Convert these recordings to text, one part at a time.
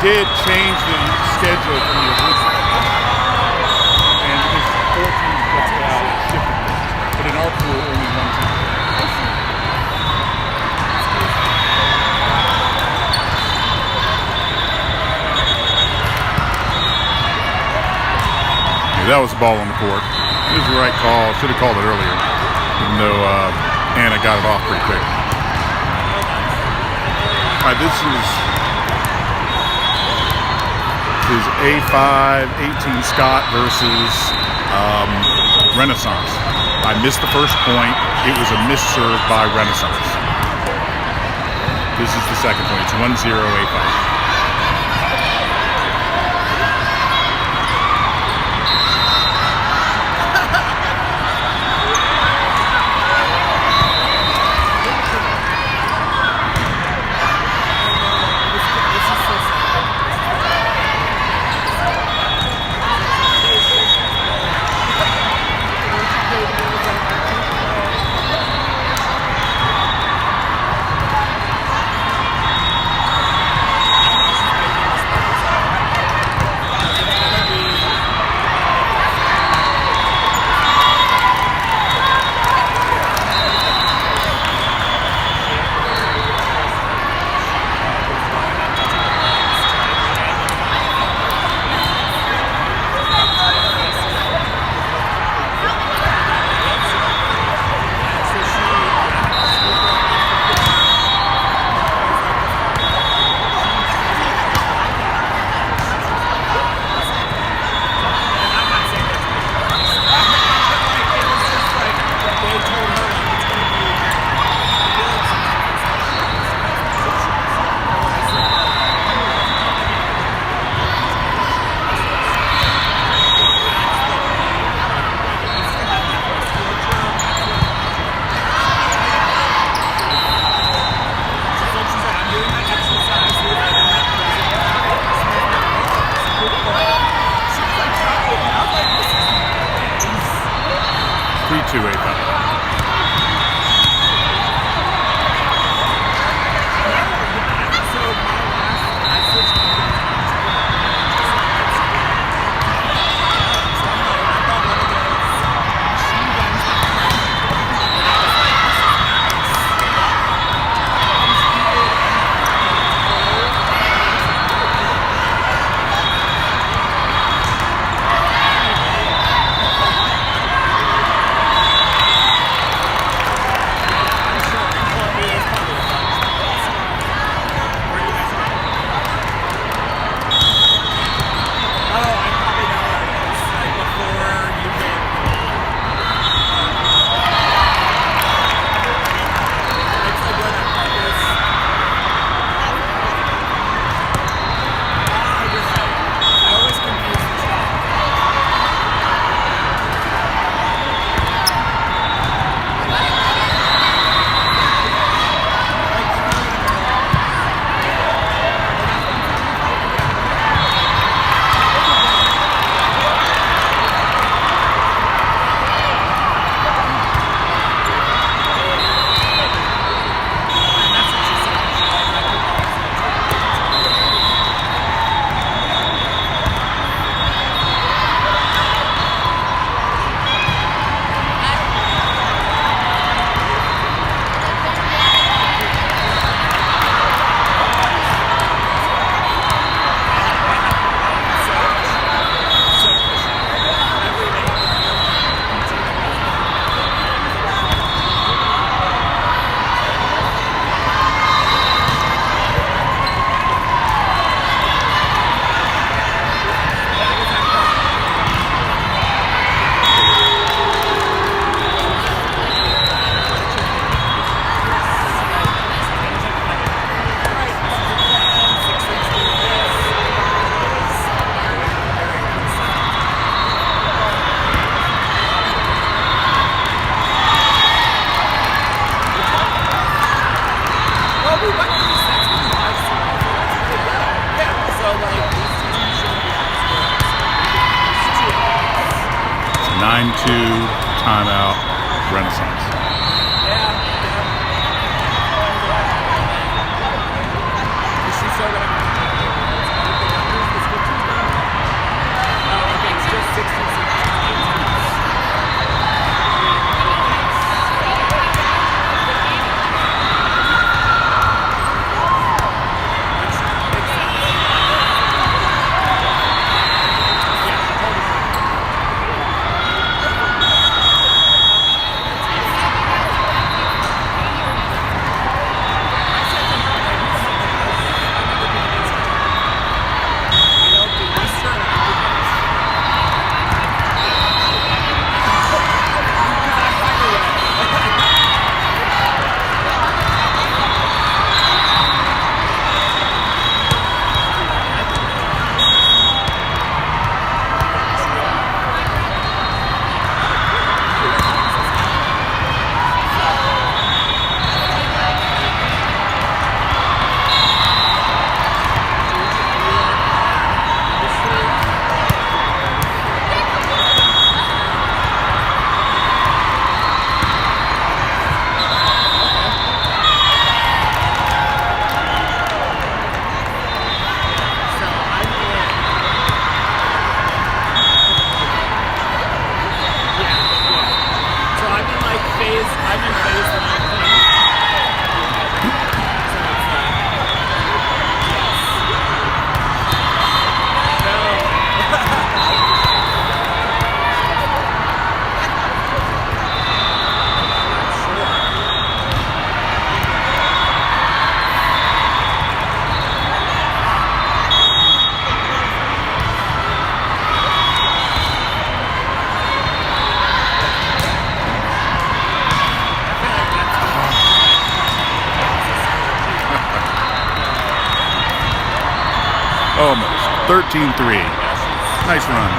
did change the schedule from the original. And because 4 teams dropped out, it shifted things. But in our pool, only 1 team. I see. That was the ball on the court. It was the right call. Should have called it earlier, even though Anna got it off pretty quick. All right, this is A5 18 Scott versus Renaissance. I missed the first point. It was a missed serve by Renaissance. This is the second point. It's 1-0 A5. timeout, Renaissance. Almost. 13-3. Nice run.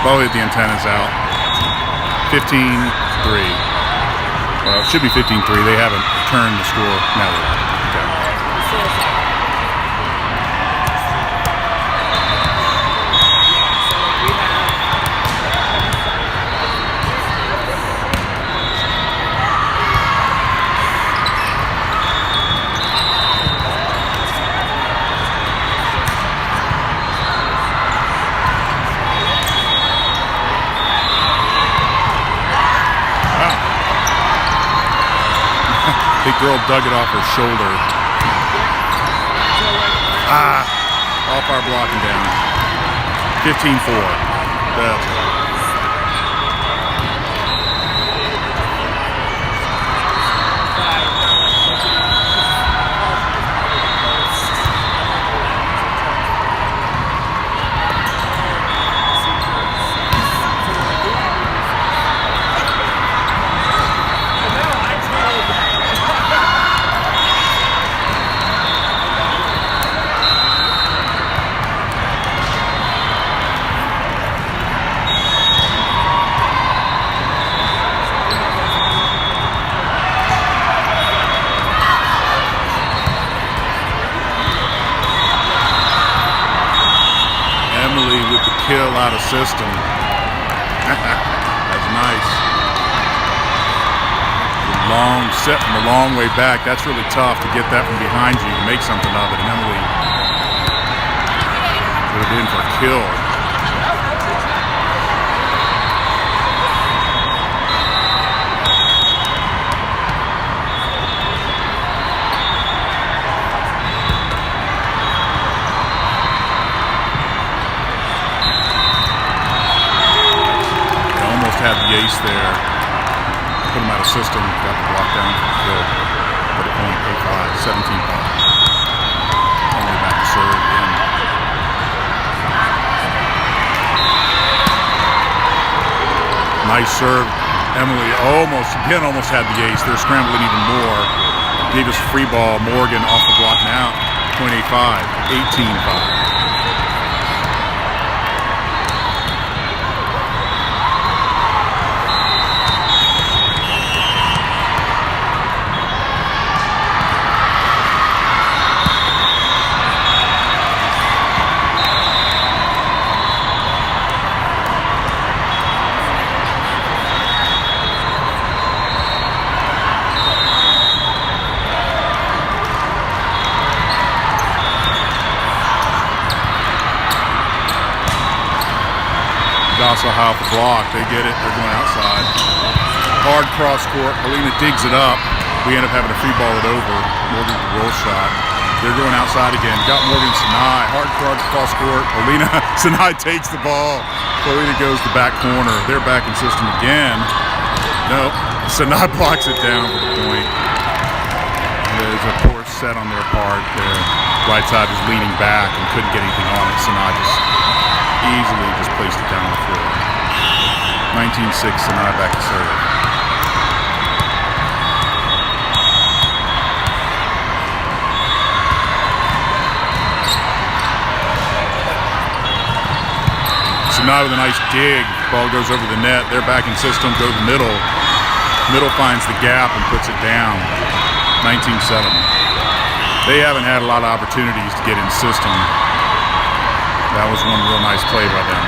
Ball hit the antennas out. 15-3. Well, it should be 15-3. They haven't turned the score. Now they're big girl dug it off her shoulder. Off our blocking down. 15-4. That's right. Kill out of system. That's nice. Long set from a long way back. That's really tough to get that from behind you to make something of it. And Emily put it in for a kill. Had the ace there, put him out of system, got the block down for the kill, but it only paid 17-5. Only back to serve again. Nice serve. Emily almost had the ace. They're scrambling even more. Gave us a free ball. Morgan off the block now. 0.85, 18-5. Also high off the block. They get it. They're going outside. Hard cross court. Helena digs it up. We end up having to free ball it over. Morgan with the roll shot. They're going outside again. Got Morgan Sinai. Hard cross court. Helena Sinai takes the ball. Helena goes to back corner. They're back in system again. No. Sinai blocks it down for the point. There's a poor set on their part. Their right side was leaning back and couldn't get anything on it. Sinai just easily just placed it down the floor. 19-6, Sinai back to serve. Sinai with a nice dig. Ball goes over the net. They're back in system. Go to the middle. Middle finds the gap and puts it down. 19-7. They haven't had a lot of opportunities to get in system. That was one real nice play by them.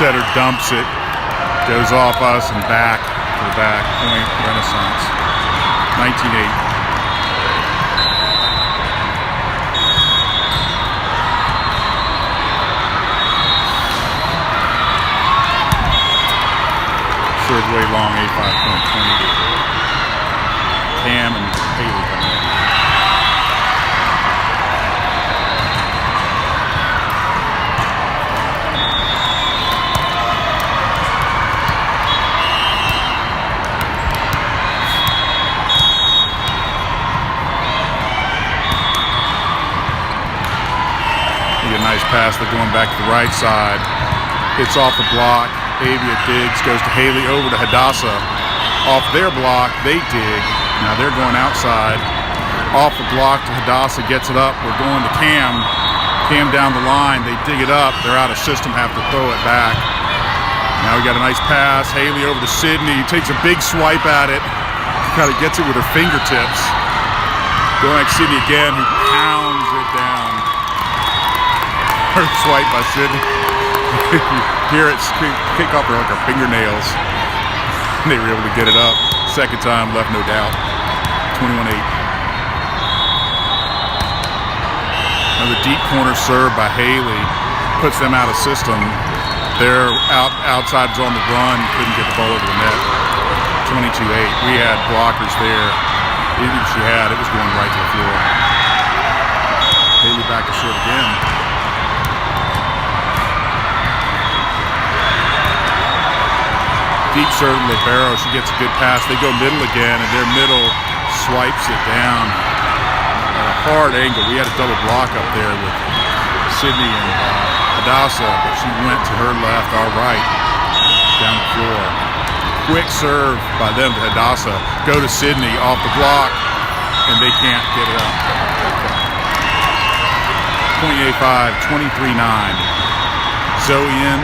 setter dumps it, goes off us and back to the back. Point Renaissance. 19-8. Serve way long, 8-5 point, 20. Cam and Haley coming in. A nice pass. They're going back to the right side. Hits off the block. Avia digs, goes to Haley, over to Hadassah. Off their block, they dig. Now they're going outside. Off the block to Hadassah, gets it up. We're going to Cam. Cam down the line. They dig it up. They're out of system, have to throw it back. Now we got a nice pass. Haley over to Sydney. Takes a big swipe at it. Kind of gets it with her fingertips. Going back to Sydney again, who pounds it down. Her swipe by Sydney. Hear it kick off her fingernails. They were able to get it up. Second time, left no doubt. 21-8. Another deep corner serve by Haley. Puts them out of system. They're outside's on the run. Couldn't get the ball over the net. 22-8. We had blockers there. Even if she had, it was going right to the floor. Haley back to serve again. Deep serve to Libero. She gets a good pass. They go middle again, and their middle swipes it down at a hard angle. We had a double block up there with Sydney and Hadassah, but she went to her left, our right, down the floor. Quick serve by them to Hadassah. Go to Sydney off the block, and they can't get it up. 28-5, 23-9. Zoe in.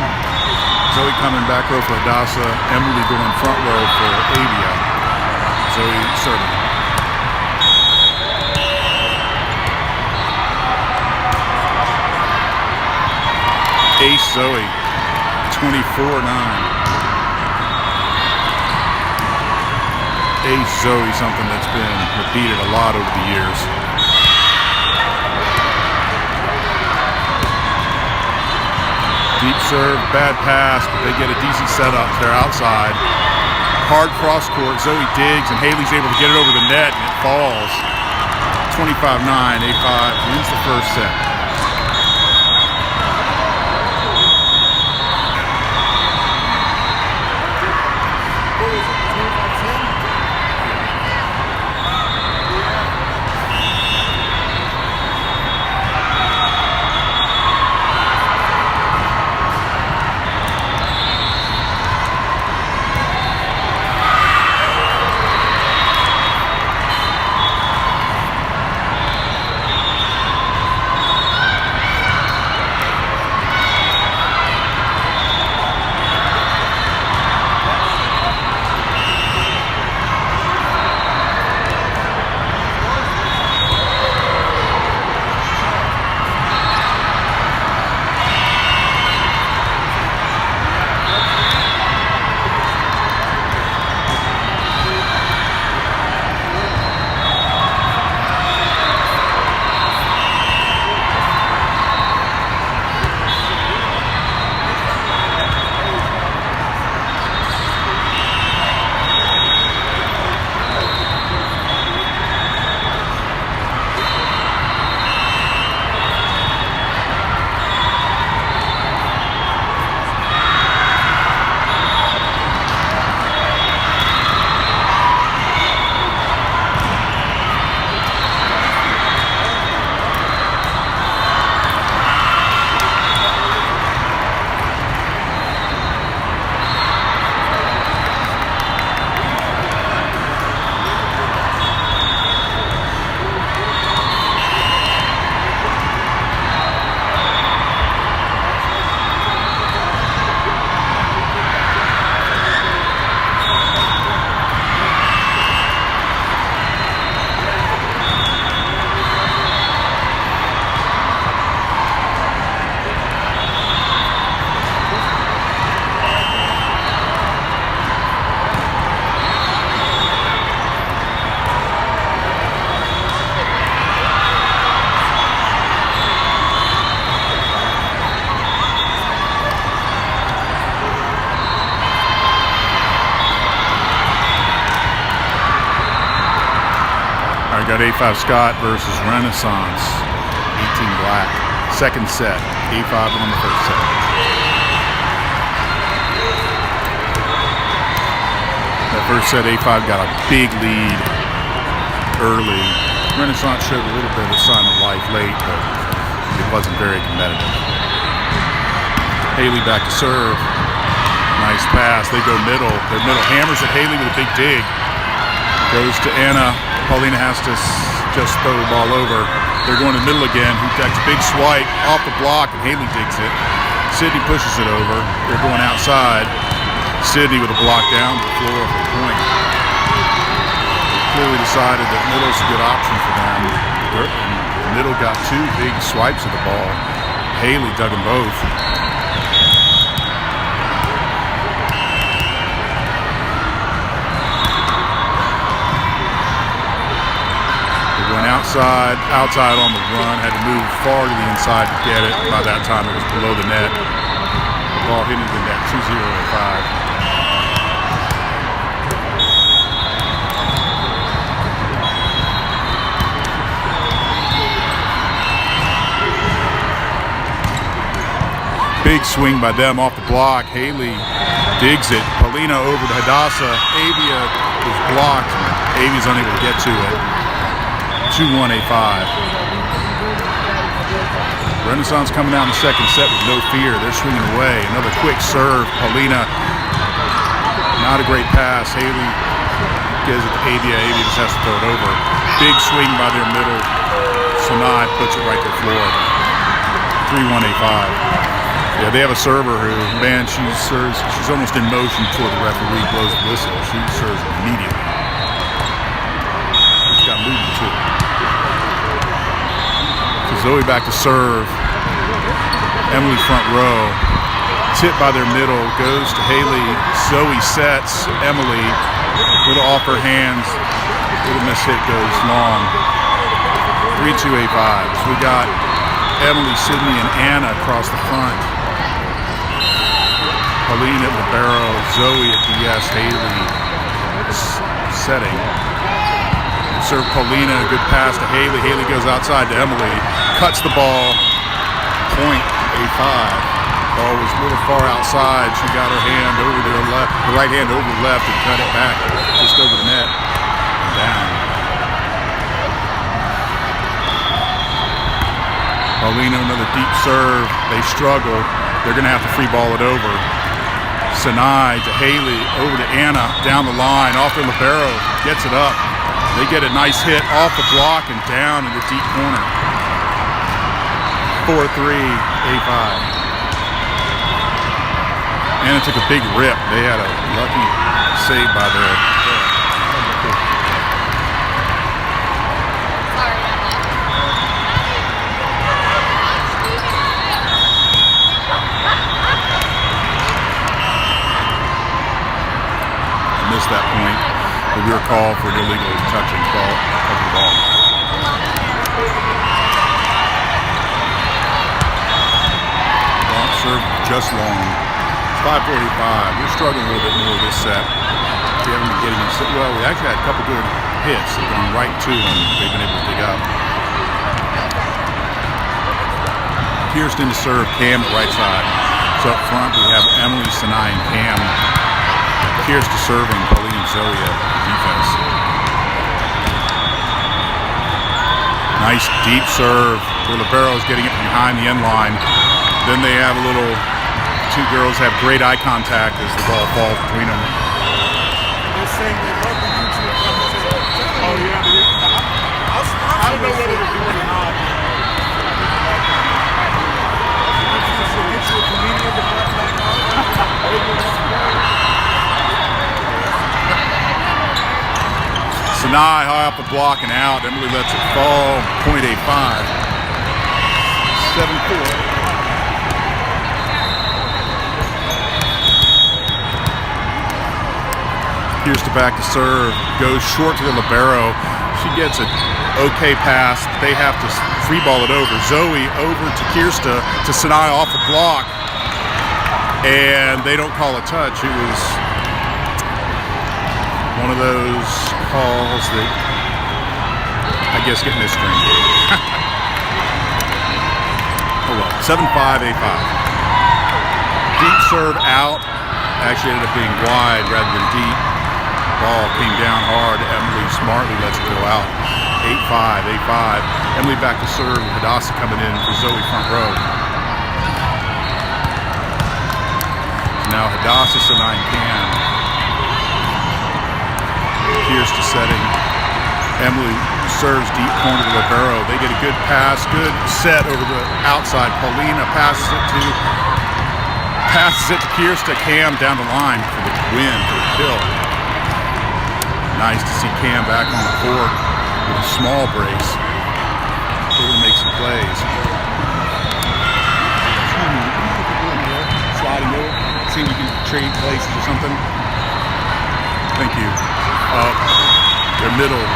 Zoe coming back row for Hadassah. Emily going front row for Avia. Zoe serving. Ace Zoe, 24-9. Ace Zoe, something that's been repeated a lot over the years. Deep serve, bad pass, but they get a decent setup. They're outside. Hard cross court. Zoe digs, and Haley's able to get it over the net, and it falls. 25-9, A5 wins the first set. got A5 Scott versus Renaissance, 18 black. Second set, A5 on the first set. That first set, A5 got a big lead early. Renaissance showed a little bit of sign of life late, but it wasn't very competitive. Haley back to serve. Nice pass. They go middle. Their middle hammers at Haley with a big dig. Goes to Anna. Paulina has to just throw the ball over. They're going to the middle again. Hutek's big swipe off the block, and Haley digs it. Sydney pushes it over. They're going outside. Sydney with a block down to the floor for the point. Clearly decided that middle's a good option for them. And middle got two big swipes of the ball. Haley dug them both. Outside on the run, had to move far to the inside to get it. By that time, it was below the net. The ball hit into the net, 2-0-5. Big swing by them off the block. Haley digs it. Paulina over to Hadassah. Avia is blocked. Avia's unable to get to it. 2-1 A5. Renaissance coming out in the second set with no fear. They're swinging away. Another quick serve. Paulina, not a great pass. Haley gives it to Avia. Avia just has to throw it over. Big swing by their middle. Sinai puts it right to the floor. 3-1 A5. Yeah, they have a server who, man, she serves. She's almost in motion before the referee blows the whistle. She serves immediately. She's got movement too. Zoe back to serve. Emily front row. Tip by their middle. Goes to Haley. Zoe sets. Emily. Little off her hands. Little miss hit goes long. 3-2 A5. So we got Emily, Sydney, and Anna across the front. Pauline at libero. Zoe at DS. Haley setting. Serve Paulina, good pass to Haley. Haley goes outside to Emily, cuts the ball, point A5. Ball was a little far outside. She got her hand over to her left, her right hand over the left and cut it back just over the net and down. Paulina, another deep serve. They struggle. They're going to have to free ball it over. Sinai to Haley, over to Anna, down the line, off the libero, gets it up. They get a nice hit off the block and down in the deep corner. 4-3 A5. Anna took a big rip. They had a lucky save by their. I missed that point. We were called for illegal touching of the ball. Long serve, just long. 5:45. We're struggling a little bit more this set. We haven't been getting it. Well, we actually had a couple good hits. They've gone right to them. They've been able to dig up. Kirsten to serve, Cam at right side. So up front we have Emily, Sinai, and Cam. Kirsten serving, Pauline and Zoe at defense. Nice deep serve. The libero is getting it from behind the end line. Then they have a little, two girls have great eye contact as the ball falls between them. They're saying they love the YouTube conversation. Oh yeah, I don't know whether to do it or not. Get you a comedian to put back on. Sinai high off the block and out. Emily lets it fall. Point A5. 7-4. Here's to back to serve. Goes short to the libero. She gets an okay pass. They have to free ball it over. Zoe over to Kirsta to Sinai off the block. And they don't call a touch. It was one of those calls that guess get missed string. Oh well. 7-5, 8-5. Deep serve out. Actually ended up being wide rather than deep. Ball came down hard. Emily smartly lets it go out. 8-5, 8-5. Emily back to serve. Hadassah coming in for Zoe front row. Now Hadassah, Sinai, and Cam. Kirsta setting. Emily serves deep corner to libero. They get a good pass, good set over the outside. Paulina passes it to Kirsta. Cam down the line for the win, for the kill. Nice to see Cam back on the court with a small brace. Able to make some plays. Sliding over. See if we can trade places or something. Thank you. Their middle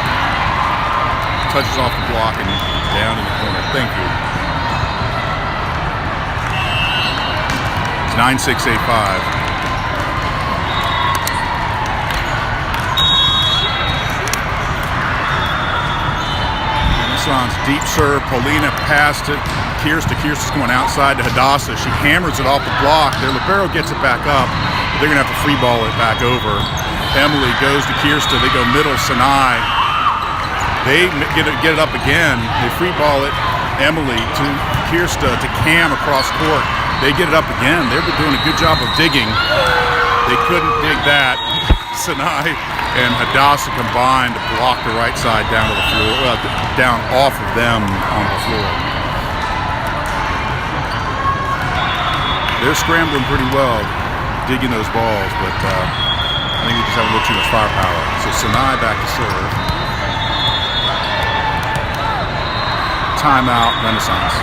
touches off the block and down in the corner. Thank you. It's 9-6, 8-5. Deep serve. Paulina passed it. Kirsta. Kirsta's going outside to Hadassah. She hammers it off the block. Their libero gets it back up. They're going to have to free ball it back over. Emily goes to Kirsta. They go middle. Sinai. They get it up again. They free ball it. Emily to Kirsta to Cam across court. They get it up again. They've been doing a good job of digging. They couldn't dig that. Sinai and Hadassah combined to block the right side down to the floor, down off of them on the floor. They're scrambling pretty well, digging those balls, but I think we just have a little too much firepower. So Sinai back to serve. Timeout, Renaissance.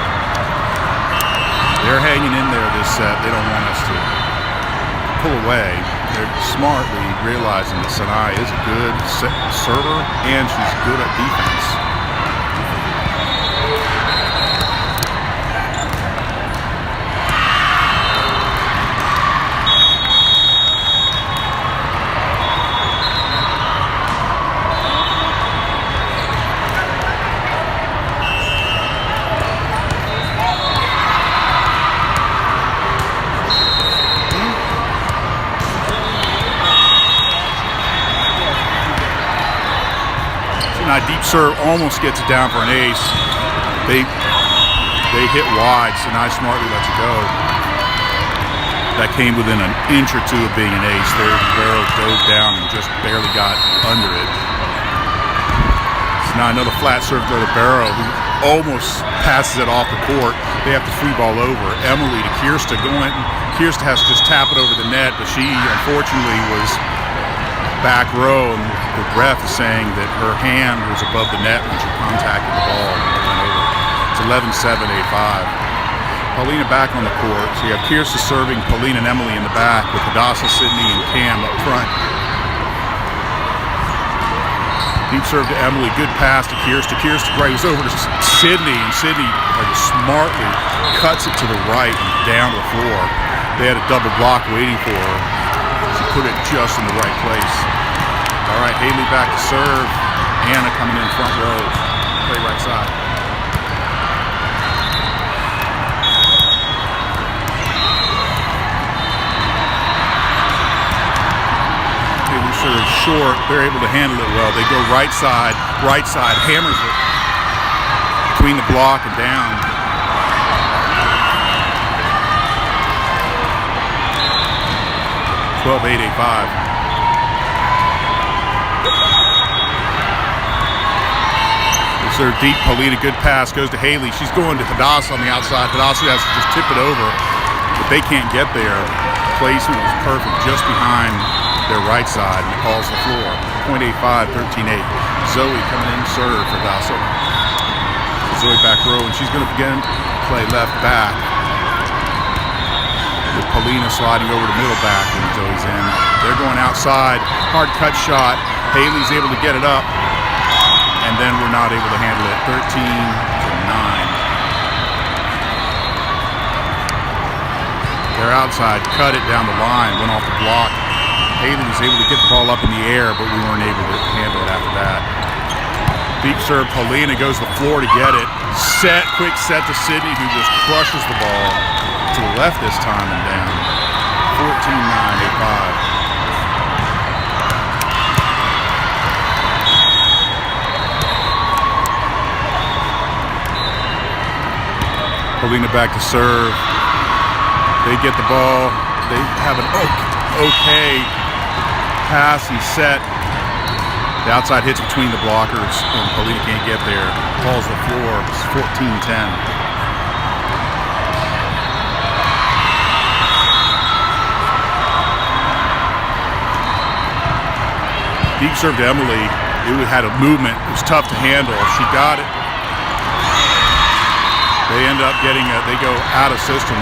They're hanging in there this set. They don't want us to pull away. They're smartly realizing that Sinai is a good server and she's good at defense. Deep serve almost gets it down for an ace. They hit wide, so Sinai smartly lets it go. That came within an inch or two of being an ace. Their libero dove down and just barely got under it. So now another flat serve to the libero who almost passes it off the court. They have to free ball over. Emily to Kirsta going. Kirsta has to just tap it over the net, but she unfortunately was back row, and the ref is saying that her hand was above the net when she contacted the ball and went over. It's 11-7, 8-5. Paulina back on the court. So you have Kirsta serving, Paulina and Emily in the back with Hadassah, Sydney, and Cam up front. Deep serve to Emily. Good pass to Kirsta. Kirsta goes over to Sydney, and Sydney smartly cuts it to the right and down to the floor. They had a double block waiting for her. She put it just in the right place. All right, Haley back to serve. Anna coming in front row. Play right side. Haley serves short. They're able to handle it well. They go right side, hammers it between the block and down. 12-8, 8-5. Serve deep. Paulina, good pass, goes to Haley. She's going to Hadassah on the outside. Hadassah has to just tip it over, but they can't get there. Placement was perfect just behind their right side, and it calls the floor. 0.85, 13-8. Zoe coming in to serve for Hadassah. Zoe back row, and she's going to begin play left back. With Paulina sliding over to middle back when Zoe's in. They're going outside. Hard cut shot. Haley's able to get it up. And then we're not able to handle it. 13-9. They're outside, cut it down the line, went off the block. Haley was able to get the ball up in the air, but we weren't able to handle it after that. Deep serve, Polina goes to the floor to get it. Quick set to Sydney, who just crushes the ball to the left this time and down. 14-9, 8-5. Polina back to serve. They get the ball. They have an okay pass and set. The outside hits between the blockers, and Polina can't get there. Falls to the floor. It's 14-10. Deep serve to Emily. It had a movement. It was tough to handle. She got it. They end up getting they go out of system.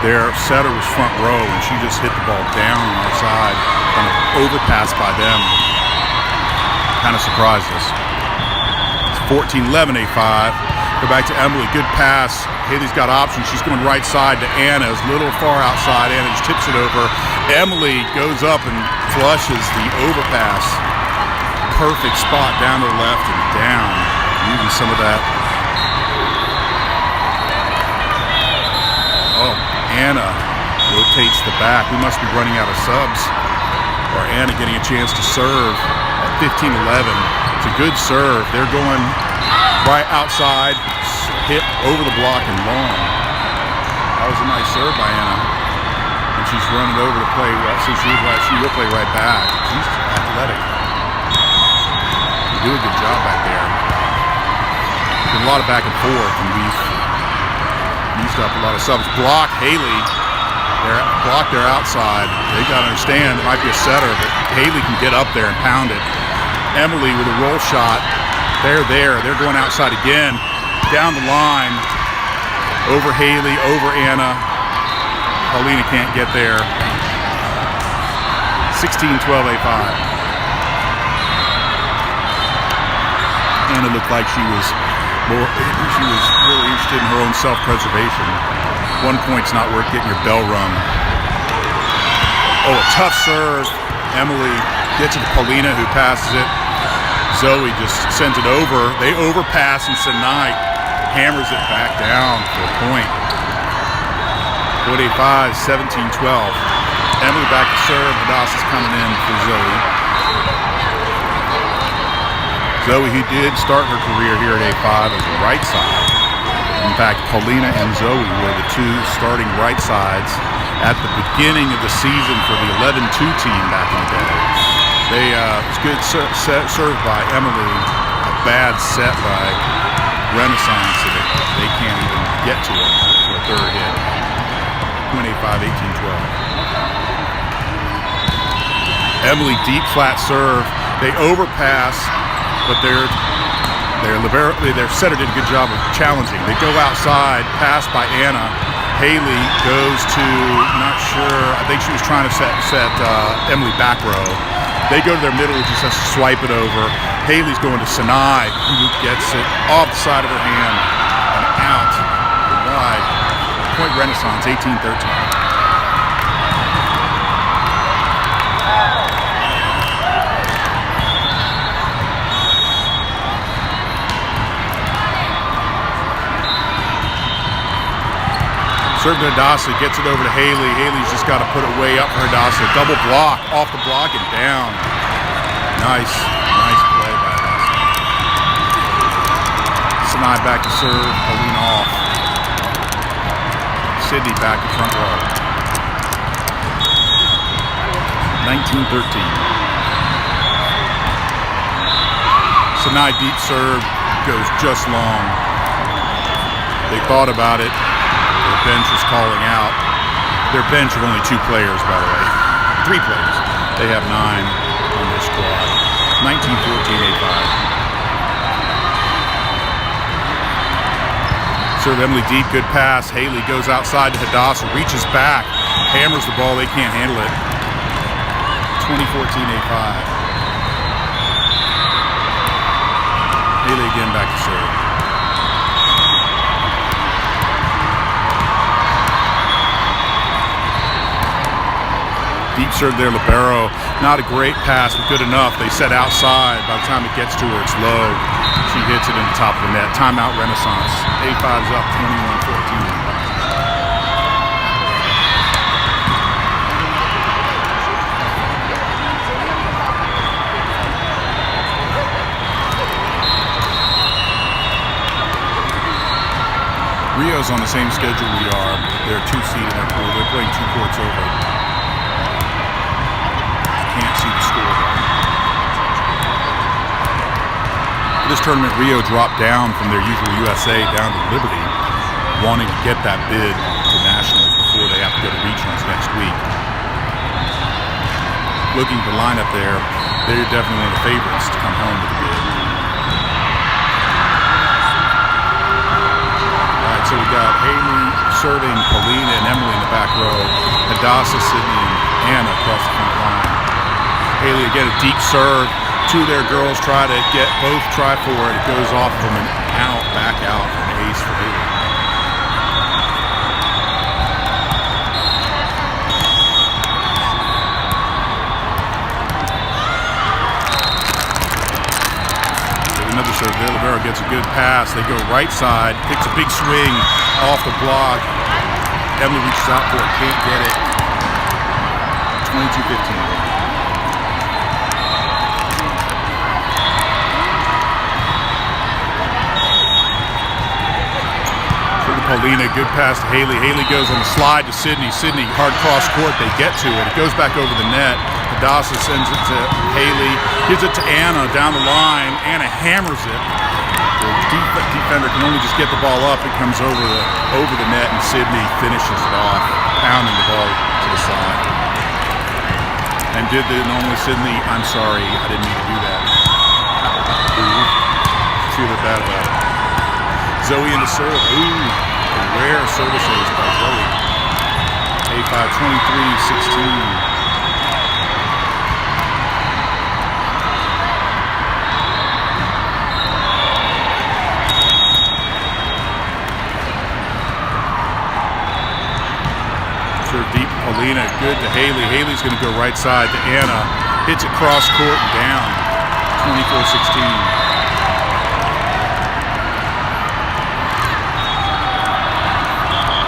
Their setter was front row, and she just hit the ball down on our side on an overpass by them. Kind of surprised us. It's 14-11, 8-5. Go back to Emily. Good pass. Haley's got options. She's going right side to Anna. It's a little far outside. Anna just tips it over. Emily goes up and flushes the overpass. Perfect spot down to the left and down. Using some of that. Oh, Anna rotates the back. We must be running out of subs. Or Anna getting a chance to serve at 15-11. It's a good serve. They're going right outside, hit over the block and long. That was a nice serve by Anna. And she's running over to play. Since she will play right back. She's athletic. They do a good job back there. There's a lot of back and forth, and we've used up a lot of subs. Block Haley. They're blocked there outside. They got to understand it might be a setter, but Haley can get up there and pound it. Emily with a roll shot. They're there. They're going outside again. Down the line. Over Haley, over Anna. Polina can't get there. 16-12, 8-5. Anna looked like she was really interested in her own self-preservation. 1 point's not worth getting your bell rung. Oh, a tough serve. Emily gets it to Polina, who passes it. Zoe just sends it over. They overpass, and Sinai hammers it back down for a point. 45, 17-12. Emily back to serve. Hadassah's coming in for Zoe. Zoe, who did start her career here at A5 as the right side. In fact, Polina and Zoe were the two starting right sides at the beginning of the season for the 11-2 team back in the day. It's good served by Emily, a bad set by Renaissance, so that they can't even get to it for a third hit. 25, 18-12. Emily, deep flat serve. They overpass, but their setter did a good job of challenging. They go outside, pass by Anna. Haley goes to, not sure, I think she was trying to set Emily back row. They go to their middle, just has to swipe it over. Haley's going to Sinai, who gets it off the side of her hand and out wide. Point Renaissance, 18-13. Serve to Hadassah, gets it over to Haley. Haley's just got to put it way up for Hadassah. Double block, off the block and down. Nice play by Hadassah. Sinai back to serve, Polina off. Sydney back to front row. 19-13. Sinai deep serve, goes just long. They thought about it. Their bench was calling out. Their bench of only 2 players, by the way. 3 players. They have 9 on their squad. 19-14, 8-5. Serve Emily deep, good pass. Haley goes outside to Hadassah, reaches back, hammers the ball. They can't handle it. 20-14, 8-5. Haley again back to serve. Deep serve there, libero. Not a great pass, but good enough. They set outside. By the time it gets to her, it's low. She hits it in the top of the net. Timeout, Renaissance. A5's up 21-14. Rio's on the same schedule we are. They're 2 seed in their pool. They're playing 2 courts over. Can't see the score. For this tournament, Rio dropped down from their usual USA down to Liberty, wanting to get that bid to Nationals before they have to go to regionals next week. Looking at the lineup there, they're definitely one of the favorites to come home with the bid. So we got Haley serving Paulina and Emily in the back row, Hadassah, Sydney, and Anna across the front line. Haley again a deep serve. 2 of their girls try to get both try for it. It goes off of them and out, back out, an ace for Haley. Another serve there. Libero gets a good pass. They go right side. Takes a big swing off the block. Emily reaches out for it. Can't get it. 22-15. Paulina, good pass to Haley. Haley goes on the slide to Sydney. Sydney, hard cross court. They get to it. It goes back over the net. Hadassah sends it to Haley. Gives it to Anna down the line. Anna hammers it. The defender can only just get the ball up. It comes over the net, and Sydney finishes it off, pounding the ball to the side. And did the normal Sydney, I'm sorry, I didn't mean to do that. Feel a bit bad about it. Zoe in the serve. Ooh. Rare services by Zoe. A5 23-16. Serve deep, Paulina, good to Haley. Haley's going to go right side to Anna. Hits it cross court and down. 24-16.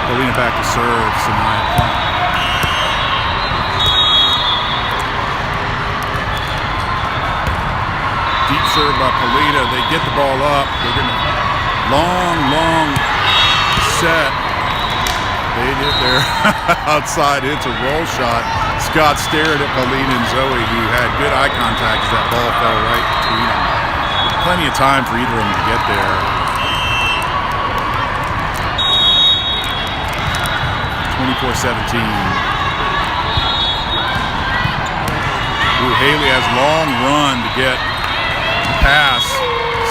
Paulina back to serve, Sanaya punt. Deep serve by Paulina. They get the ball up. They're going to long set. They did their outside. It's a roll shot. Scott stared at Paulina and Zoe, who had good eye contact as that ball fell right between them. Plenty of time for either of them to get there. 24-17. Ooh, Haley has long run to get the pass.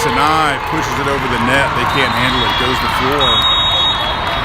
Sinai pushes it over the net. They can't handle it. Goes to floor.